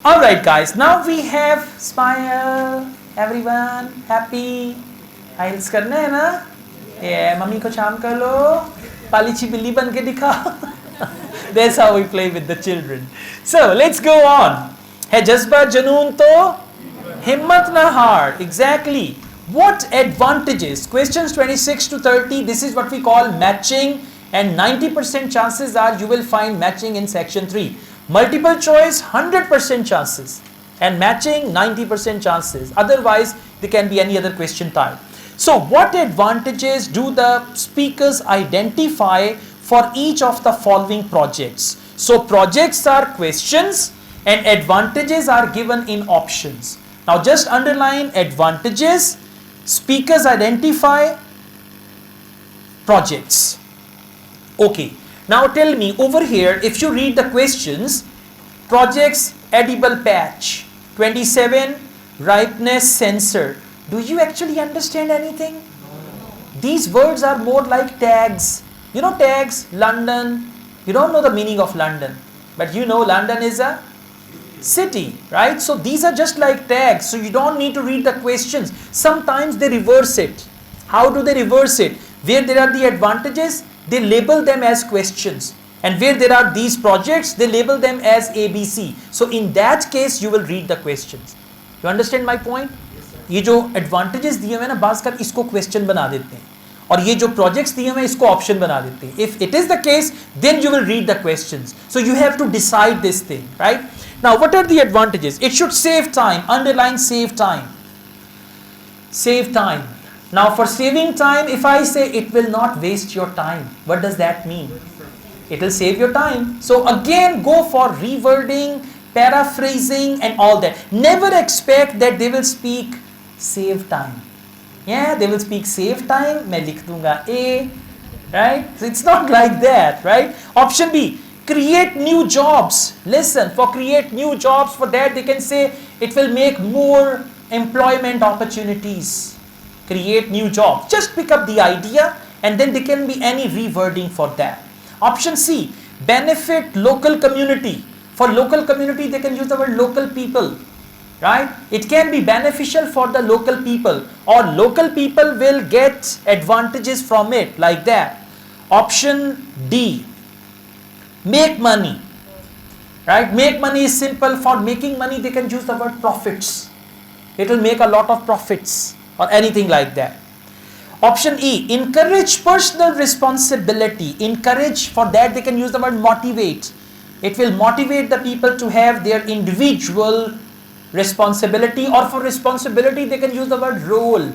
Alright guys, now we have smile, everyone, happy. Ielts करना है ना? Yeah, मम्मी को चाम कर लो, पालीची बिल्ली बन के दिखा. That's how we play with the children. So let's go on. है जज्बा जुनून तो हिम्मत ना हार. Exactly. What advantages? Questions 26 to 30. This is what we call matching, and 90% chances are you will find matching in section 3. Multiple choice 100% chances, and matching 90% chances. Otherwise, there can be any other question type. So, what advantages do the speakers identify for each of the following projects? So, projects are questions and advantages are given in options. Now, just underline advantages, speakers identify, projects. Okay. Now tell me over here, if you read the questions, projects edible patch, 27 ripeness sensor. Do you actually understand anything? No. These words are more like tags. You know tags, London. You don't know the meaning of London, but you know London is a city, right? So these are just like tags. So you don't need to read the questions. Sometimes they reverse it. How do they reverse it? Where there are the advantages, they label them as questions, and where there are these projects, they label them as ABC. So in that case, you will read the questions. You understand my point? ये जो advantages दिए हुए हैं ना, बाज़ कर इसको question बना देते हैं, और ये जो projects दिए हुए हैं इसको option बना देते हैं. If it is the case, then you will read the questions. So you have to decide this thing, right? Now, what are the advantages? It should save time. Underline save time. Save time. Now for saving time, if I say it will not waste your time, what does that mean? It will save your time. So again, go for rewording, paraphrasing and all that. Never expect that they will speak save time. Yeah, they will speak save time, मैं लिख दूंगा A, right? So it's not like that, right? Option B, create new jobs. Listen, for create new jobs, for that they can say it will make more employment opportunities. Create new jobs. Just pick up the idea and then there can be any rewording for that. Option C, benefit local community. For local community, they can use the word local people, right? It can be beneficial for the local people, or local people will get advantages from it, like that. Option D, make money, right? Make money is simple. For making money, they can use the word profits. It will make a lot of profits, or anything like that. Option E, encourage personal responsibility. Encourage, for that they can use the word motivate. It will motivate the people to have their individual responsibility, or for responsibility they can use the word role,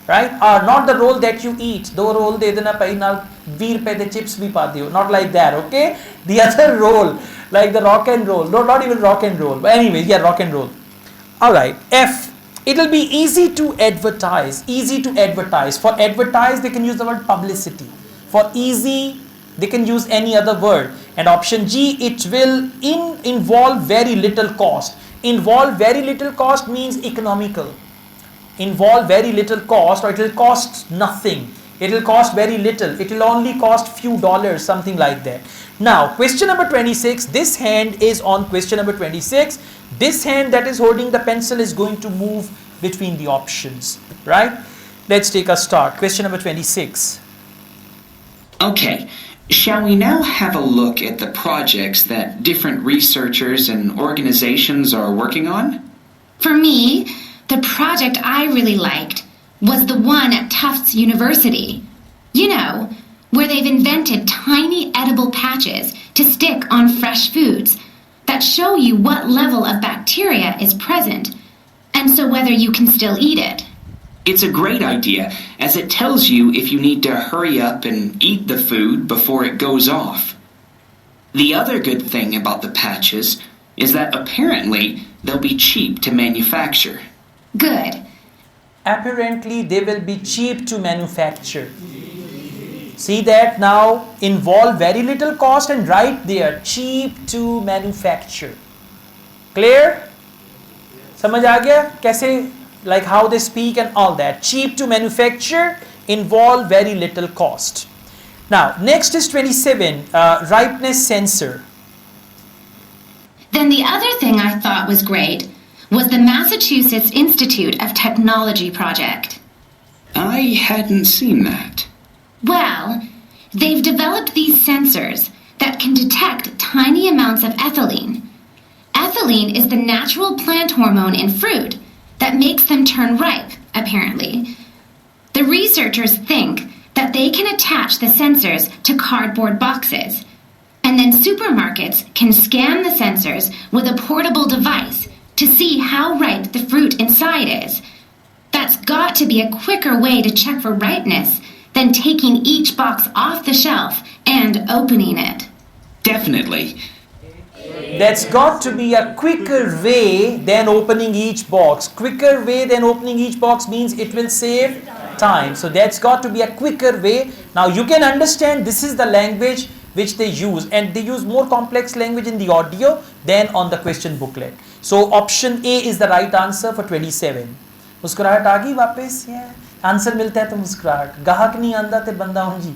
right? Or not the role that you eat. Do role de dena pai na 20 rupees de chips bhi pa diyo. Not like that, okay? The other role, like the rock and roll. No, not even rock and roll. But anyway, yeah, rock and roll. Alright, F. It will be easy to advertise. Easy to advertise. For advertise, they can use the word publicity. For easy, they can use any other word. And option G, it will involve very little cost. Involve very little cost means economical. Involve very little cost, or it will cost nothing. It will cost very little. It will only cost few dollars, something like that. Now, question number 26. This hand is on question number 26. This hand that is holding the pencil is going to move between the options, right? Let's take a start. Question number 26. Okay, shall we now have a look at the projects that different researchers and organizations are working on? For me, the project I really liked was the one at Tufts University. You know, where they've invented tiny edible patches to stick on fresh foods that show you what level of bacteria is present, and so whether you can still eat it. It's a great idea, as it tells you if you need to hurry up and eat the food before it goes off. The other good thing about the patches is that apparently they'll be cheap to manufacture. Good. Apparently they will be cheap to manufacture. See that now, involve very little cost, and right there, cheap to manufacture. Clear? समझ आ गया कैसे, like how they speak and all that. Cheap to manufacture, involve very little cost. Now, next is 27, ripeness sensor. Then the other thing I thought was great was the Massachusetts Institute of Technology project. I hadn't seen that. Well, they've developed these sensors that can detect tiny amounts of ethylene. Ethylene is the natural plant hormone in fruit that makes them turn ripe, apparently. The researchers think that they can attach the sensors to cardboard boxes, and then supermarkets can scan the sensors with a portable device to see how ripe the fruit inside is. That's got to be a quicker way to check for ripeness than taking each box off the shelf and opening it. Definitely. That's got to be a quicker way than opening each box. Quicker way than opening each box means it will save time. So that's got to be a quicker way. Now you can understand this is the language which they use, and they use more complex language in the audio than on the question booklet. So option A is the right answer for 27. मुस्कुराहट आ गई वापस? Answer मिलता है तो मुस्कुराहट, गाहक नहीं आंदा ते बंदा हुंजी.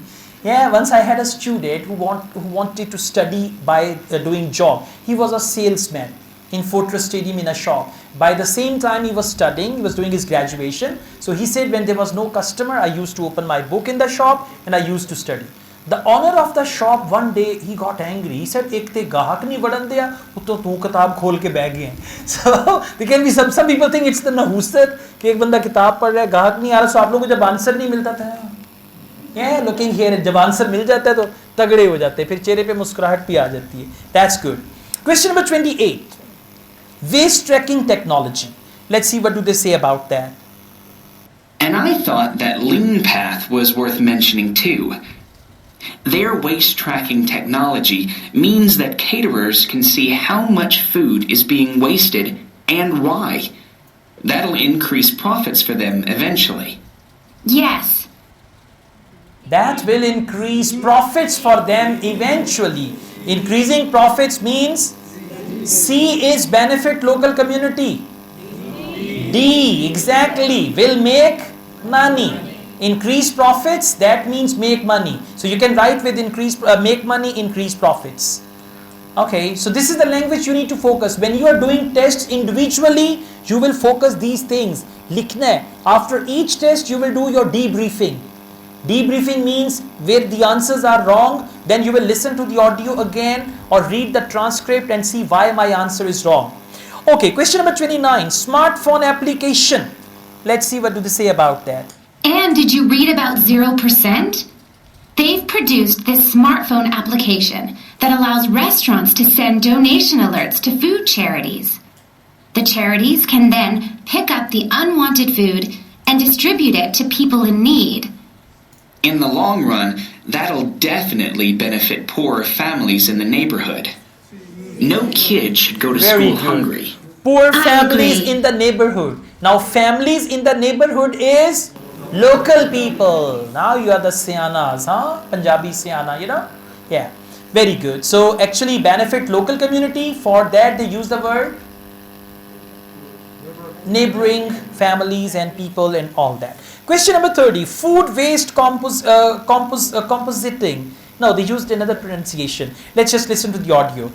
Once I had a student who wanted to study by doing job. He was a salesman in Fortress Stadium in a shop. By the same time he was studying, he was doing his graduation. So he said, when there was no customer, I used to open my book in the shop and I used to study. The owner of the shop, one day he got angry. He said, "Ek te gahak nahi badan diya, to tu kitab khol ke beh gaye." So there can be some people think it's the nahusat कि एक बंदा किताब पढ़ रहा है, गाहक नहीं आ रहा. So आप लोगों को जब आंसर नहीं मिलता था, looking here, जब आंसर मिल जाता है तो तगड़े हो जाते हैं, फिर चेहरे पे मुस्कुराहट भी आ जाती है. That's good. Question number 28. Waste tracking technology. Let's see what do they say about that. And I thought that Lean Path was worth mentioning too. Their waste tracking technology means that caterers can see how much food is being wasted and why. That'll increase profits for them eventually. Yes. That will increase profits for them eventually. Increasing profits means C is benefit local community. D, exactly, will make money. Increase profits, that means make money. So you can write with make money, increase profits. Okay, so this is the language you need to focus. When you are doing tests individually, you will focus these things. Likhna hai. After each test, you will do your debriefing. Debriefing means where the answers are wrong, then you will listen to the audio again or read the transcript and see why my answer is wrong. Okay, question number 29, smartphone application. Let's see what do they say about that. And did you read about 0%? They've produced this smartphone application that allows restaurants to send donation alerts to food charities. The charities can then pick up the unwanted food and distribute it to people in need. In the long run, that'll definitely benefit poorer families in the neighborhood. No kid should go to school hungry. Poor families in the neighborhood. Now families in the neighborhood is local people. Now you are the Sianas, Punjabi Siana, you know? Yeah, very good. So actually benefit local community. For that they use the word neighboring families and people and all that. Question number 30, food waste compositing. No, they used another pronunciation. Let's just listen to the audio.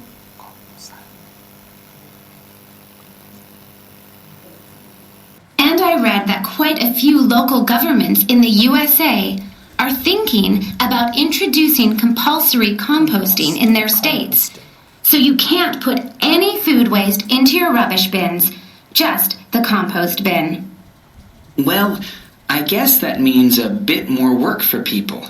And I read that quite a few local governments in the USA are thinking about introducing compulsory composting in their states. So you can't put any food waste into your rubbish bins, just the compost bin. Well, I guess that means a bit more work for people.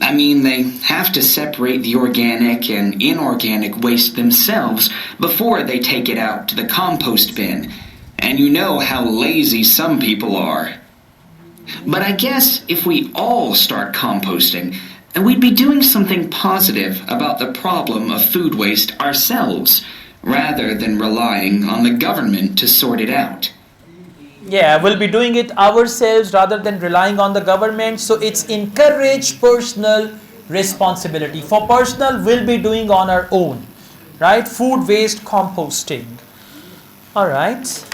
I mean, they have to separate the organic and inorganic waste themselves before they take it out to the compost bin. And you know how lazy some people are. But I guess if we all start composting, we'd be doing something positive about the problem of food waste ourselves, rather than relying on the government to sort it out. Yeah, we'll be doing it ourselves rather than relying on the government. So it's encourage personal responsibility. For personal, we'll be doing on our own, right? Food waste composting. All right.